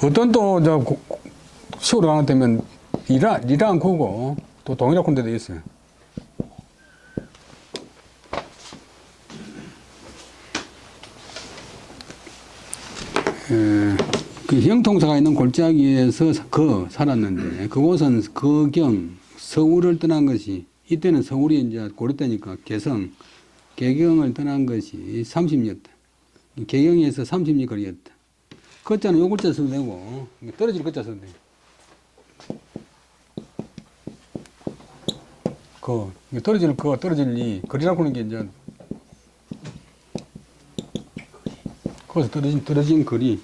어떤 또 시골에 가는 데면 리랑 구고 또 동이라고 하는 데도 있어요. 그 영통사가 있는 골짜기에서 살았는데 그곳은 거경 서울을 떠난 것이 이때는 서울이 이제 고려 때니까 개경을 떠난 것이 30리였다. 개경에서 30리 거리였다. 거자는 요 글자 써도 되고 떨어질 글자 써도 돼. 떨어질 리 거리라고 하는 게 이제 거기서 떨어진 거리.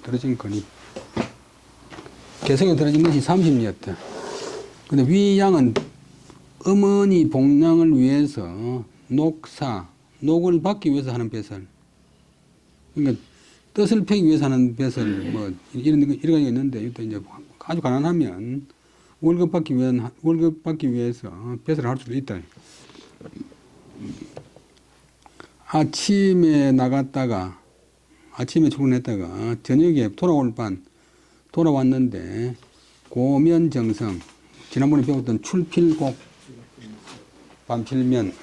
개성에 떨어진 것이 30리였다. 근데 위양은 어머니 복량을 위해서 녹을 받기 위해서 하는 배설. 그러니까 뜻을 패기 위해서 하는 배설, 이런 게 있는데, 이제 아주 가난하면 월급 받기 위해서 배설을 할 수도 있다. 아침에 출근했다가 저녁에 돌아왔는데 고면정성, 지난번에 배웠던 출필곡, 반필면,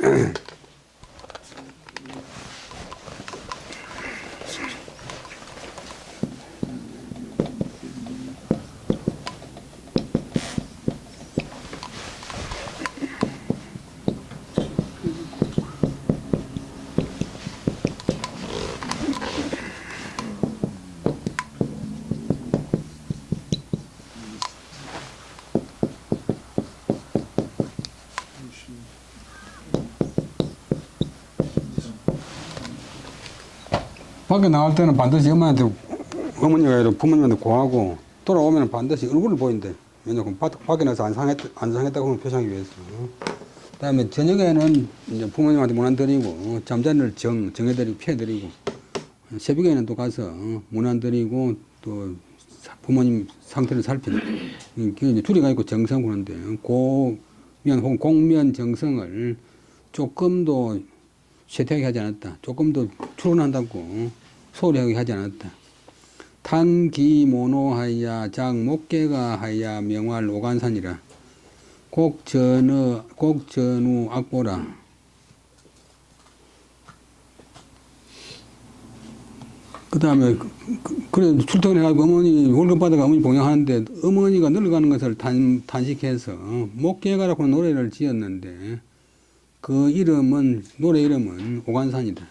밖에 나갈 때는 반드시 어머니가 부모님한테 고하고 돌아오면 반드시 얼굴을 보인대. 왜냐면 밖에 나가서 안상했다고 하면 표시하기 위해서. 그 다음에 저녁에는 이제 부모님한테 문 안 드리고 잠자리를 정해드리고 피해드리고 새벽에는 또 가서 문 안 드리고 또 부모님 상태를 살피는. 그게 이제 둘이 가있고 정성 그런데 혹은 공면 정성을 조금도 쇠퇴하게 하지 않았다. 조금도 출근한다고 소홀히 하게 하지 않았다. 탄기모노하야 장목계가하야 명활 오간산이라. 곡전우 악보라. 그 다음에 그래 출퇴근 해가지고 어머니 월급 받아가 어머니 봉양하는데 어머니가 늙어가는 것을 단식해서 목계가라고 노래를 지었는데 그 노래 이름은 오간산이다.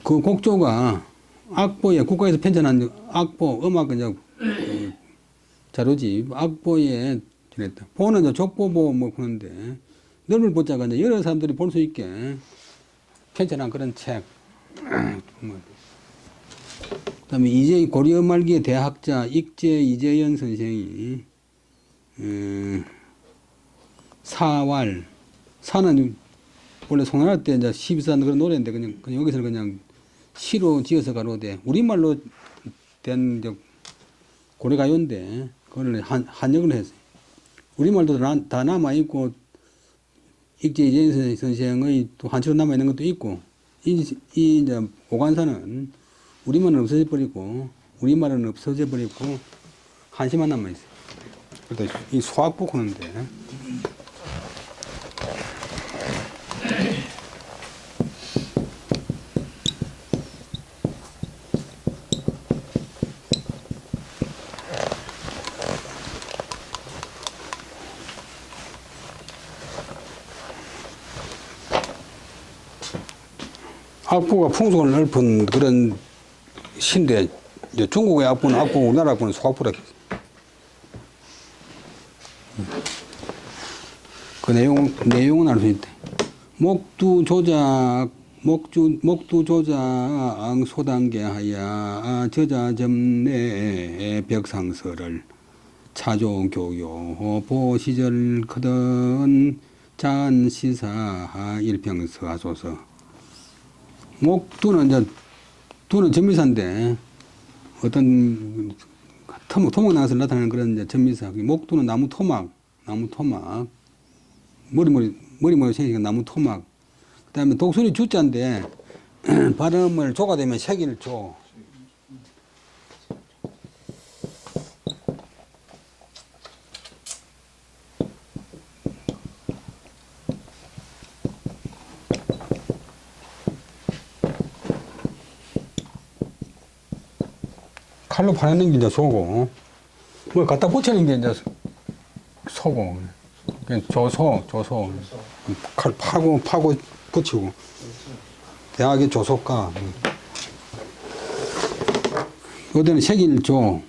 그 곡조가 악보에 국가에서 편찬한 악보 음악 이제 자료지 악보에 지냈다. 보는 이제 족보보 뭐 그런데 넓을 보자가 이제 여러 사람들이 볼 수 있게 편찬한 그런 책. 그다음에 이제 고려 말기의 대학자 익제 이재연 선생이 사왈 사는 원래 송나라 때 이제 12산 그런 노래인데 그냥 여기서는 그냥 시로 지어서 가로되 우리말로 된 고려 가요인데 그걸 한역을 했어요. 우리말도 다 남아 있고 익제 이재연 선생의 또 한치로 남아 있는 것도 있고 이 이제 오간사는 우리말은 없어져 버리고 우리말은 없어져 버리고 한시만 남아 있어요. 그래서 이 소학복 하는데 악보가 풍속을 넓은 그런 시인데 이제 중국의 악보는 악보, 우리나라 악보는 소악보라. 그 내용은 알 수 있대. 목두 조작 소단계하야 저자 점내 벽상서를 차조교요 보시절 크던 잔시사 일평서 하소서. 목두는 이제 두는 전미사인데 어떤 토목 나가서 나타나는 그런 이제 전미사. 목두는 나무 토막 머리머리 생긴 나무 토막. 그다음에 독수리 주자인데 발음을 조가 되면 색일 조. 칼로 파내는 게 이제 소고, 뭐 갖다 붙이는 게 이제 소고, 조소. 칼 파고 붙이고. 대학의 조소가. 요새는 색일조,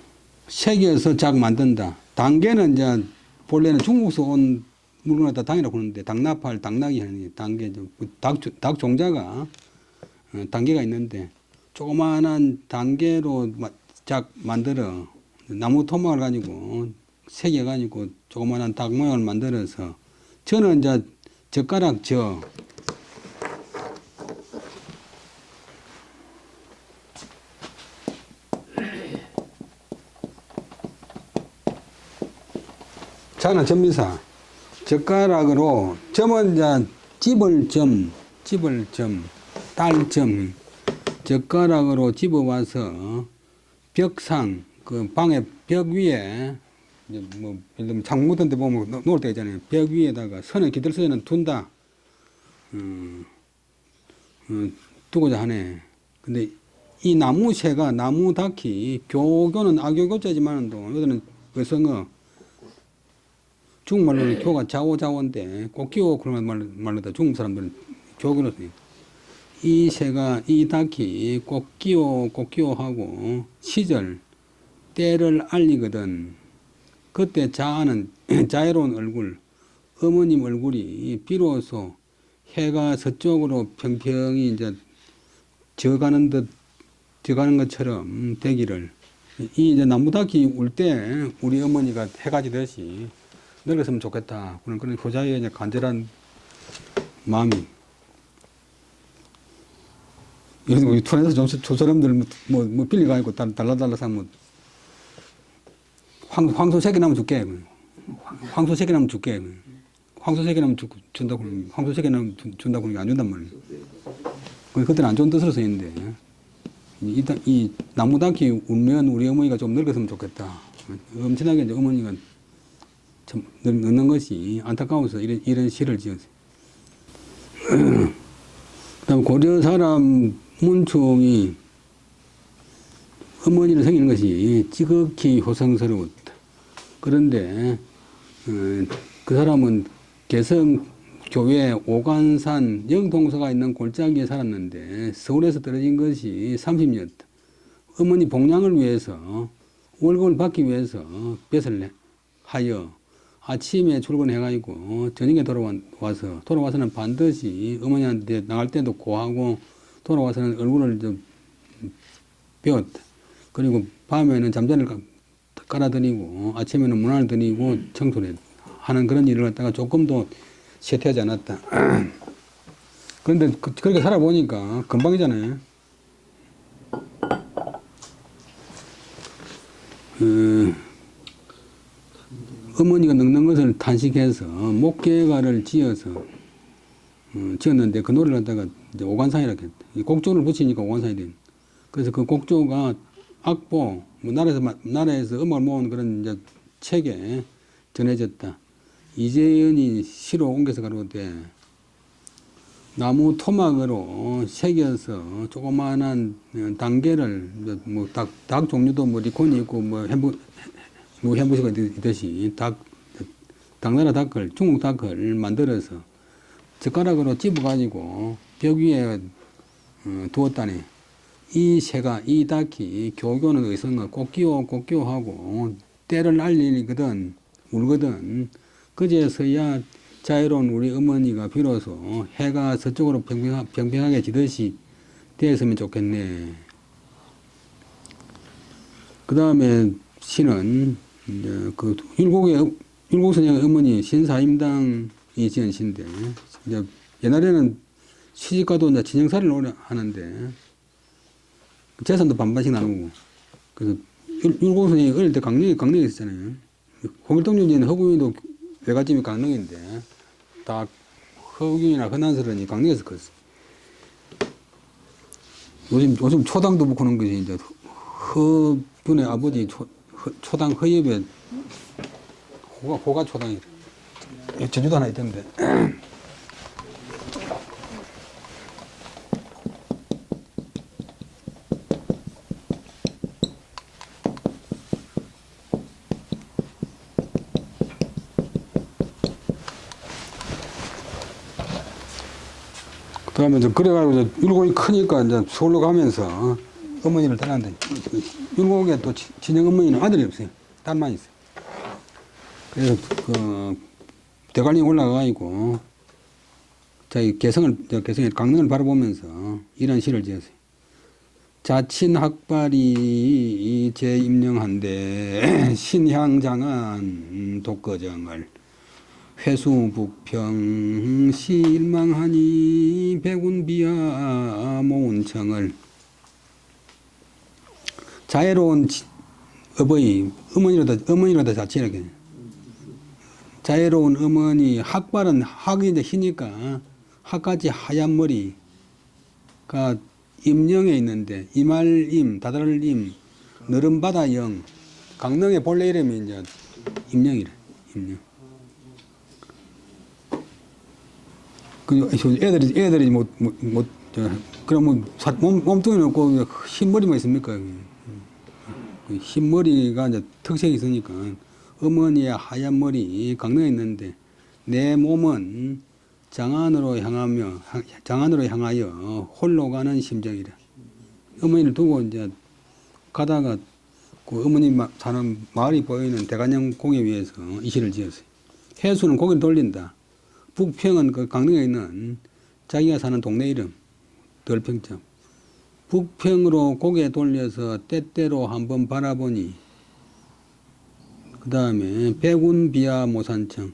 색에서 작 만든다. 당계는 이제 본래는 중국에서 온 물건을 다 당이라고 하는데 당나팔, 당나귀 하는 당계, 닭 종자가 단계가 있는데 조그마한 단계로 작 만들어 나무 토막을 가지고 새겨 가지고 조그마한 닭 모양을 만들어서 저는 이제 젓가락 자는 점미사 젓가락으로 점은 이제 집을 딸점 젓가락으로 집어와서 벽상 그 방의 벽 위에 이제 뭐 예를 들면 창문 같은 데 보면 놓을 때 있잖아요. 벽 위에다가 선을 기들서는 둔다. 두고자 하네. 근데 이 나무새가 나무 닭이 교교는 악교교자지만도 여기는 외성어 중국말로는 교가 자오자오인데 꽃기호 그런 말로다 중국 사람들은 교교로 써요. 이 새가 이 닭이 꽃기호하고 시절 때를 알리거든. 그때 자애로운 얼굴 어머님 얼굴이 비로소 해가 서쪽으로 평평히 이제 져가는 것처럼 되기를. 이 이제 나무닭이 울 때 우리 어머니가 해가 지듯이 늙었으면 좋겠다. 그런 효자의 이제 간절한 마음이. 여기서 우리 촌에서 저 사람들 뭐 빌리가지고 달라달라서 뭐 황소 3개 나면 줄게. 황소 3개 나면 줄게. 황소 3개 나면 준다고 그러면 황소 3개 나면 준다고 그러면 안 준단 말이에요. 그때는 안 좋은 뜻으로 쓰이는데 이 나무닭이 울면 우리 어머니가 좀 늙었으면 좋겠다. 엄청나게 이제 어머니가 참 늙는 것이 안타까워서 이런 시를 지었어요. 그다음 고려 사람 문충이 어머니를 섬기는 것이 지극히 효성스러웠다. 그런데 그 사람은 개성 교외 오간산 영동서가 있는 골짜기에 살았는데 서울에서 떨어진 것이 30년이었다. 어머니 복량을 위해서 월급을 받기 위해서 뱃을 하여 아침에 출근해가지고 저녁에 돌아와서는 반드시 어머니한테 나갈 때도 고하고 돌아와서는 얼굴을 좀 배웠다. 그리고 밤에는 잠자리를 깔아드리고 아침에는 문안을 드리고 청소를 하는 그런 일을 갖다가 조금 더 쇠퇴하지 않았다. 그런데 그렇게 살아보니까 금방이잖아요. 어머니가 늙는 것을 탄식해서 목계가를 지었는데 그 노래를 갖다가 이제 오간산이라고 했다. 곡조를 붙이니까 오간산이 된. 그래서 그 곡조가 악보, 뭐 나라에서 음악을 모은 그런 이제 책에 전해졌다. 이재현이 시로 옮겨서 가로되 나무 토막으로 새겨서 조그마한 단계를 뭐 닭 종류도 뭐 리콘이 있고 뭐 햄버거가 있듯이 당나라 닭을 중국 닭을 만들어서 젓가락으로 집어가지고 벽 위에 두었다네. 이 새가 이 닭이 교교는 어디선가 꼭끼워 하고 때를 알리거든 울거든. 그제서야 자유로운 우리 어머니가 비로소 해가 서쪽으로 평평하게 지듯이 되었으면 좋겠네. 그 다음에 시는 그 율곡선생의 어머니 신사임당이 지은 시인데 이제 옛날에는 시집가도 이제 진영살이를 오래 하는데 재산도 반반씩 나누고 그래서 율곡선생이 어릴 때 강릉에 있었잖아요. 홍길동전에는 허구인도 외갓집이 강릉인데 다 허균이나 흔한스러니 강릉에서 컸어. 요즘 초당도 못 하는 것이 이제 허균의 아버지 초당 허엽의 호가 초당이래. 제주도 하나 있던데. 그다음에 이제 그래가지고 율곡이 크니까 이제 서울로 가면서 어머니를 떠났는데 율곡에 또 친정 어머니는 아들이 없어요. 딸만 있어요. 그래서 그 대관리 올라가가지고 자기 개성의 강릉을 바라보면서 이런 시를 지었어요. 자친 학발이 재임령한데 신향장한 독거정을 회수북평 실망하니 백운비하 모운청을 자애로운 어머니로다 자취하게 자애로운 어머니 학발은 학이 이제 희니까 학까지 하얀 머리가 임령에 있는데 이말임 다달임 너른바다영 강릉의 본래 이름이 이제 임령이래. 임령. 그 애들이 그러면 몸뚱이는 없고 흰머리만 있습니까? 흰머리가 이제 특색이 있으니까 어머니의 하얀 머리 강릉에 있는데 내 몸은 장안으로 향하여 홀로 가는 심정이라. 어머니를 두고 이제 가다가 그 어머니 사는 마을이 보이는 대관령 공에 위에서 이 시를 지었어요. 해수는 고개를 돌린다. 북평은 그 강릉에 있는 자기가 사는 동네 이름, 덜평점. 북평으로 고개 돌려서 때때로 한번 바라보니, 그 다음에 백운비하 모산청.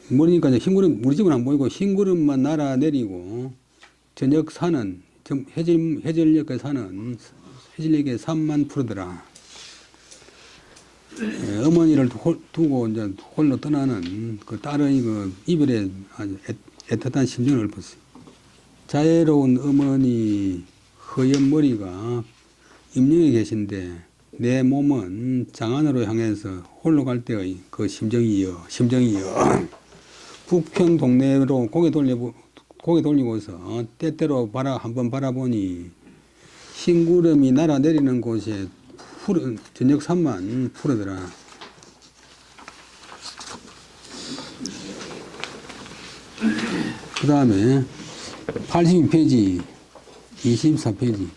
모르니까 이제 흰구름, 우리 집은 안 보이고 흰구름만 날아내리고, 저녁 산은, 해질녘에 사는, 해질녘에 산만 푸르더라. 어머니를 두고 이제 홀로 떠나는 그 딸의 그 이별에 아주 애틋한 심정을 읊었어요. 자애로운 어머니 허연 머리가 임령에 계신데 내 몸은 장안으로 향해서 홀로 갈 때의 그 심정이여. 북평 동네로 고개 돌리고서 때때로 한번 바라보니 흰구름이 날아내리는 곳에 저녁 산만 푸르더라. 그 다음에 82페이지, 24페이지.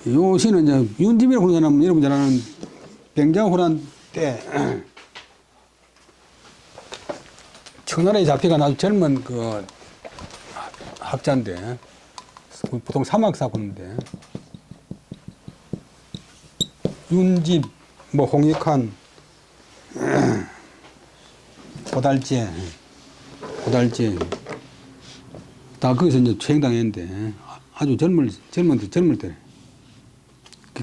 요 시는 이제 윤집이라고 하는 사람은 여러분 잘 아는 병자호란 때 청나라에 잡혀간 아주 젊은 그 학자인데 보통 사막사 보는데 윤집, 뭐 홍익환, 고달제 다 거기서 이제 추행당했는데 아주 젊을 때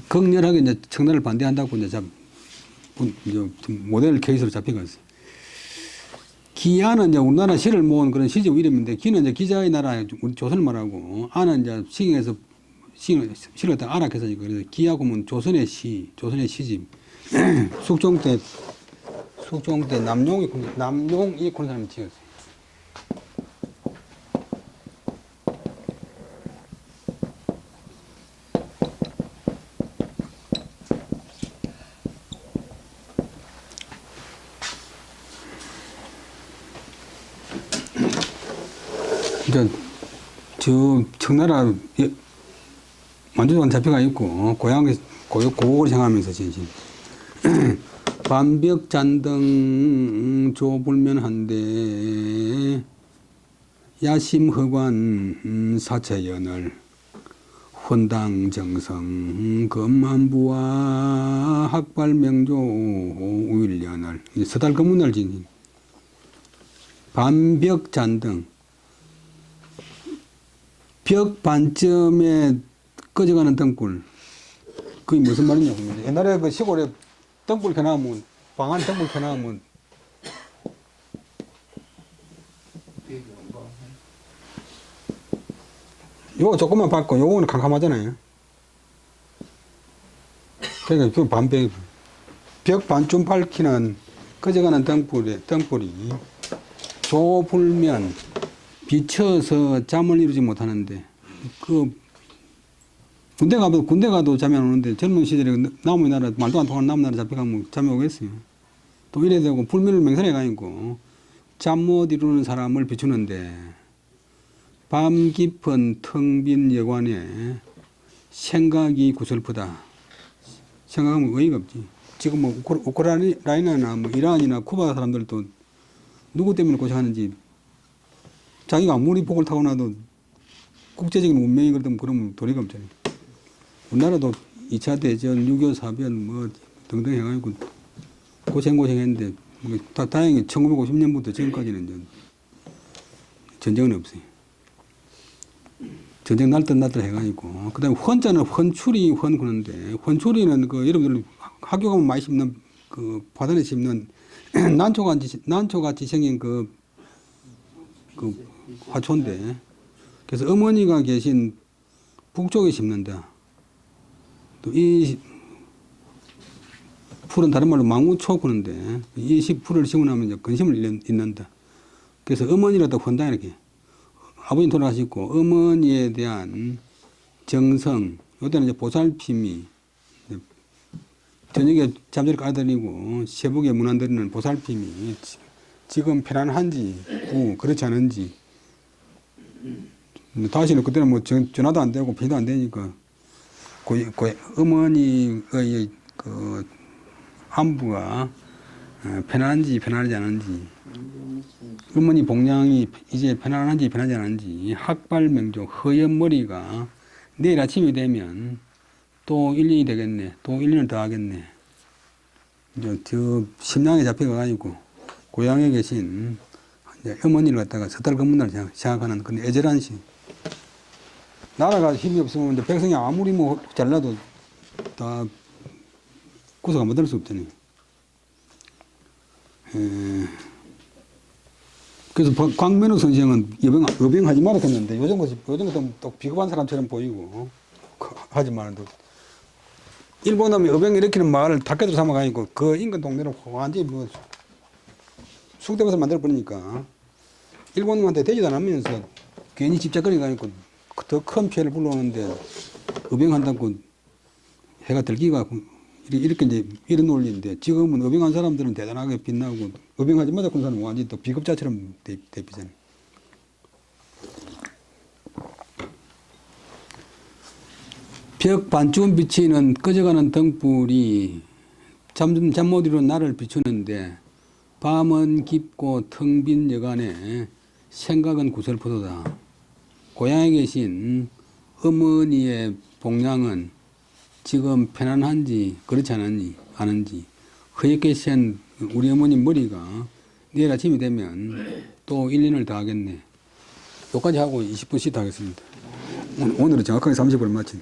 극렬하게 이제 청나라를 반대한다고 이제 모델 케이스로 잡혀갔어요. 기아는 이제 우리나라 시를 모은 그런 시집 이름인데, 기는 이제 기자의 나라, 우리 조선을 말하고, 아는 이제 시경에서 시를 다 알아서 그래서 기하고 면 조선의 시집. 숙종 때 남용이 그런 사람이 지었어요. 저 청나라 만주관 잡혀가 있고 고향에 고국을 생각하면서 진심 반벽잔등 조불면한데 야심허관 사체연을 혼당정성 검만부와 학발명조 우일연을 서달검문을 진심 반벽잔등 벽 반점에 꺼져가는 등불. 그게 무슨 말이냐고. 옛날에 그 시골에 등불 켜놔면, 방 안에 등불 켜놔면, 요거 조금만 밝고, 요거는 캄캄하잖아요. 그러니까 그 반벽, 벽 반쯤 밝히는 꺼져가는 등불이 조불면, 비쳐서 잠을 이루지 못하는데, 군대 가도 잠이 안 오는데, 젊은 시절에 나무의 나라, 말도 안 통하는 나무 나라 잡혀가면 잠이 오겠어요. 또 이래 되고, 불면을 맹선해 가지고, 잠 못 이루는 사람을 비추는데, 밤 깊은 텅 빈 여관에 생각이 구슬프다. 생각하면 의의가 없지. 지금 뭐, 우크라이나나 뭐 이란이나 쿠바 사람들도 누구 때문에 고생하는지, 자기가 아무리 복을 타고나도 국제적인 운명이 그러면 도리가 없잖아요. 우리나라도 2차 대전, 6.25 사변 뭐 등등 해가지고 고생했는데 다행히 1950년부터 지금까지는 전쟁은 없어요. 전쟁 날듯 해가지고 그다음에 헌자는 헌 그러는데 헌추리는 그 여러분들 학교 가면 많이 심는 그 바다에 심는 난초같이 생긴 그 화초인데, 그래서 어머니가 계신 북쪽에 심는다. 또 이 풀은 다른 말로 망우초 그러는데, 이 풀을 심고 나면 이제 근심을 잇는다. 그래서 어머니라도 헌다 이렇게. 아버님 돌아가시고 어머니에 대한 정성, 요때는 이제 보살핌이 저녁에 잠자리 깔아드리고 새벽에 문 안 드리는 보살핌이 지금 편안한지 그렇지 않은지. 다시는 그때는 뭐 전화도 안 되고 비도 안 되니까 어머니의 그 안부가 편안한지 편안하지 않은지, 어머니 복량이 이제 편안한지 편하지 않은지, 학발명조 허연 머리가 내일 아침이 되면 또 1년이 되겠네, 또 1년을 더 하겠네. 이제 저 심양에 잡혀가가지고 고향에 계신 어머니를 갖다가 서달검문을 생각하는 그런 애절한 시. 나라가 힘이 없으면 백성이 아무리 뭐 잘나도 다 구속을 못할 수 없잖아요. 그래서 광면호 선생은 여병하지 말라 했는데 요즘 같은 또 비겁한 사람처럼 보이고 하지만 일본 놈이 여병 일으키는 마을을 닭개로 삼아가지고 그 인근 동네로 완전히 뭐 숙대밭을 만들어 버리니까 일본 놈한테 되지도 않으면서 괜히 집착거리가지고 더 큰 피해를 불러오는데 의병한다고 해가 들기가 이렇게 이제 이런 논리인데, 지금은 의병한 사람들은 대단하게 빛나고 의병하지 마자 군 사람은 완전히 또 비급자처럼 대비잖아요. 벽 반쯤 비치는 꺼져가는 등불이 잠 못 이루는 나를 비추는데 밤은 깊고 텅 빈 여간에 생각은 구설포도다. 고향에 계신 어머니의 봉양은 지금 편안한지 그렇지 않은지 허옇게 센 우리 어머니 머리가 내일 아침이 되면 또 1, 2년을 더 하겠네. 여기까지 하고 20분 쉬다 하겠습니다. 오늘은 정확하게 30분을 마친.